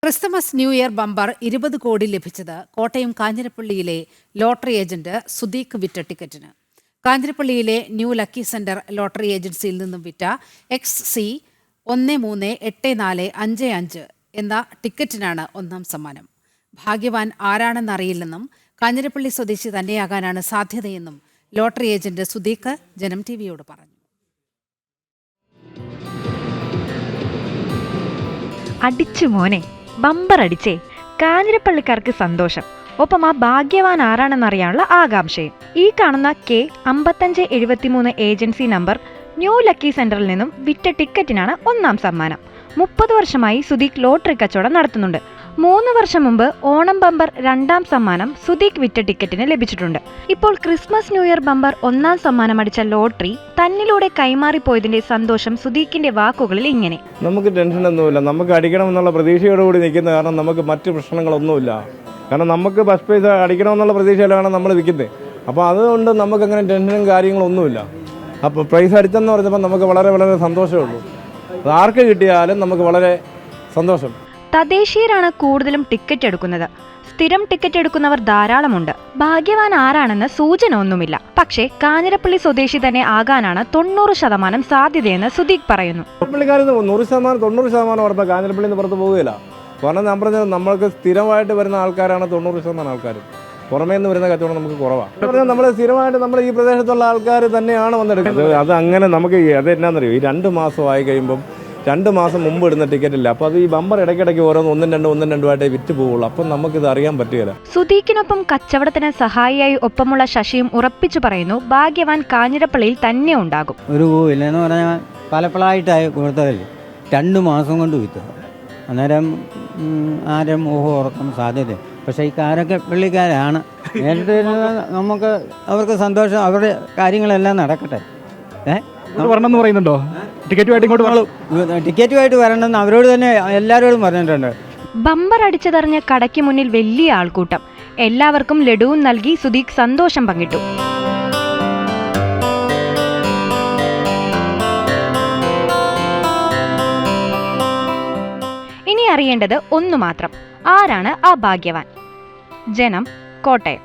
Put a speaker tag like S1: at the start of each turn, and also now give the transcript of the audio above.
S1: Christmas new year bumper 20 കോടി ലഭിച്ചത് Kottayam കാഞ്ഞിരപ്പള്ളിയിലെ lottery agent Siddique വിറ്റ ടിക്കറ്റിന്. കാഞ്ഞിരപ്പള്ളിയിലെ ന്യൂ ലക്കി സെന്റർ ലോട്ടറി ഏജൻസിയിൽ നിന്നും വിറ്റ XC138455 എന്ന ടിക്കറ്റിനാണ് ഒന്നാം സമ്മാനം. ഭാഗ്യവാൻ ആരാണെന്നറിയില്ലെന്നും കാഞ്ഞിരപ്പള്ളി സ്വദേശി തന്നെയാകാനാണ് സാധ്യതയെന്നും ലോട്ടറി ഏജന്റ് സുദീഖ് ജനം ടിവിയോട് പറഞ്ഞു.
S2: അടിച്ചു മോനെ, ബമ്പർ അടിച്ചേ! കാഞ്ഞിരപ്പള്ളിക്കാർക്ക് സന്തോഷം, ഒപ്പം ആ ഭാഗ്യവാൻ ആരാണെന്നറിയാനുള്ള ആകാംക്ഷയും. ഈ കാണുന്ന K5573 agency number new lucky സെന്ററിൽ നിന്നും വിറ്റ ടിക്കറ്റിനാണ് ഒന്നാം സമ്മാനം. 30 വർഷമായി സുദീഖ് ലോട്ടറി കച്ചവടം നടത്തുന്നുണ്ട്. 3 വർഷം മുമ്പ് ഓണം ബമ്പർ രണ്ടാം സമ്മാനം സുദീഖ് വിറ്റ ടിക്കറ്റിന് ലഭിച്ചിട്ടുണ്ട്. ഇപ്പോൾ ക്രിസ്മസ് ന്യൂ ഇയർ ബമ്പർ ഒന്നാം സമ്മാനം അടിച്ച ലോട്ടറി തന്നിലൂടെ കൈമാറിപ്പോയതിന്റെ സന്തോഷം സുദീഖിന്റെ വാക്കുകളിൽ ഇങ്ങനെ:
S3: നമുക്ക് ടെൻഷനൊന്നുമില്ല, നമുക്ക് അടിക്കണമെന്നുള്ള പ്രതീക്ഷയോടുകൂടി നിൽക്കുന്ന കാരണം നമുക്ക് മറ്റ് പ്രശ്നങ്ങളൊന്നുമില്ല. കാരണം നമുക്ക് ഫസ്റ്റ് പ്രൈസ് അടിക്കണമെന്നുള്ള പ്രതീക്ഷയിലാണ് നമ്മൾ നിൽക്കുന്നത്. അപ്പോൾ അതുകൊണ്ട് നമുക്കങ്ങനെ ടെൻഷനും കാര്യങ്ങളൊന്നുമില്ല. അപ്പോൾ പ്രൈസ് അടിച്ചെന്ന് പറഞ്ഞപ്പോൾ നമുക്ക് വളരെ വളരെ സന്തോഷമേ ഉള്ളൂ. അത് ആർക്ക് കിട്ടിയാലും നമുക്ക് വളരെ സന്തോഷം.
S2: തദ്ദേശീയരാണ് കൂടുതലും ടിക്കറ്റ് എടുക്കുന്നത്. സ്ഥിരം ടിക്കറ്റ് എടുക്കുന്നവർ ധാരാളമുണ്ട്. ഭാഗ്യവാൻ ആരാണെന്ന് സൂചന ഒന്നുമില്ല. പക്ഷേ കാഞ്ഞിരപ്പള്ളി സ്വദേശി തന്നെ ആകാനാണ് 90% സാധ്യതയെന്ന് സുദീഖ് പറയുന്നു.
S3: കാഞ്ഞിരപ്പള്ളിക്കാർ 90% ഉറപ്പാണ്. കാഞ്ഞിരപ്പള്ളിയിൽ നിന്ന് പുറത്ത് പോവുകയില്ല. കാരണം ഞാൻ പറഞ്ഞത് നമ്മൾക്ക് സ്ഥിരമായിട്ട് വരുന്ന ആൾക്കാരാണ് 90% ആൾക്കാർ. പുറമേ നിന്ന് വരുന്ന കച്ചവടം നമുക്ക് കുറവാണ്. പറഞ്ഞാൽ നമ്മൾ സ്ഥിരമായിട്ട് നമ്മൾ ഈ പ്രദേശത്തുള്ള ആൾക്കാർ തന്നെയാണ് വന്നെടുക്കുന്നത്. അത് അങ്ങനെ നമുക്ക് അത് എന്നാന്നറിയോ, ഈ 2 മാസമായി കഴിയുമ്പം 2 മാസം മുമ്പ് ഇടുന്ന ടിക്കറ്റ് ഇല്ല. അപ്പോൾ അത് ഈ ബമ്പർ ഇടയ്ക്കിടയ്ക്ക് ഓരോന്ന് 1-2 ആയിട്ടേ വിറ്റ് പോവുള്ളൂ. അപ്പം നമുക്കിത് അറിയാൻ പറ്റുകയില്ല.
S2: സുദീഖിനൊപ്പം കച്ചവടത്തിന് സഹായിയായി ഒപ്പമുള്ള ശശിയും ഉറപ്പിച്ചു പറയുന്നു, ഭാഗ്യവാൻ കാഞ്ഞിരപ്പള്ളിയിൽ തന്നെ ഉണ്ടാകും.
S4: ഒരു ഇല്ലെന്ന് പറഞ്ഞാൽ പലപ്പോഴായിട്ടായി കൊടുത്തതല്ലേ, 2 മാസം കൊണ്ട് വിറ്റത്. അന്നേരം ആരും ഊഹം ഉറക്കാൻ സാധ്യത. പക്ഷേ ഈ കാരപ്പള്ളിക്കാരാണ് നേരിട്ട് നമുക്ക് അവർക്ക് സന്തോഷം, അവരുടെ കാര്യങ്ങളെല്ലാം നടക്കട്ടെ.
S5: വരണമെന്ന് പറയുന്നുണ്ടോ?
S4: ടിക്കറ്റുമായിട്ട് വരണമെന്ന് അവരോട് തന്നെ എല്ലാവരോടും പറഞ്ഞിട്ടുണ്ട്.
S2: ബമ്പർ അടിച്ചതറിഞ്ഞ കടയ്ക്ക് മുന്നിൽ വലിയ ആൾക്കൂട്ടം. എല്ലാവർക്കും ലഡുവും നൽകി സുദീഖ് സന്തോഷം പങ്കിട്ടു. ഇനി അറിയേണ്ടത് ഒന്നു മാത്രം: ആരാണ് ആ ഭാഗ്യവാൻ? ജനം, കോട്ടയം.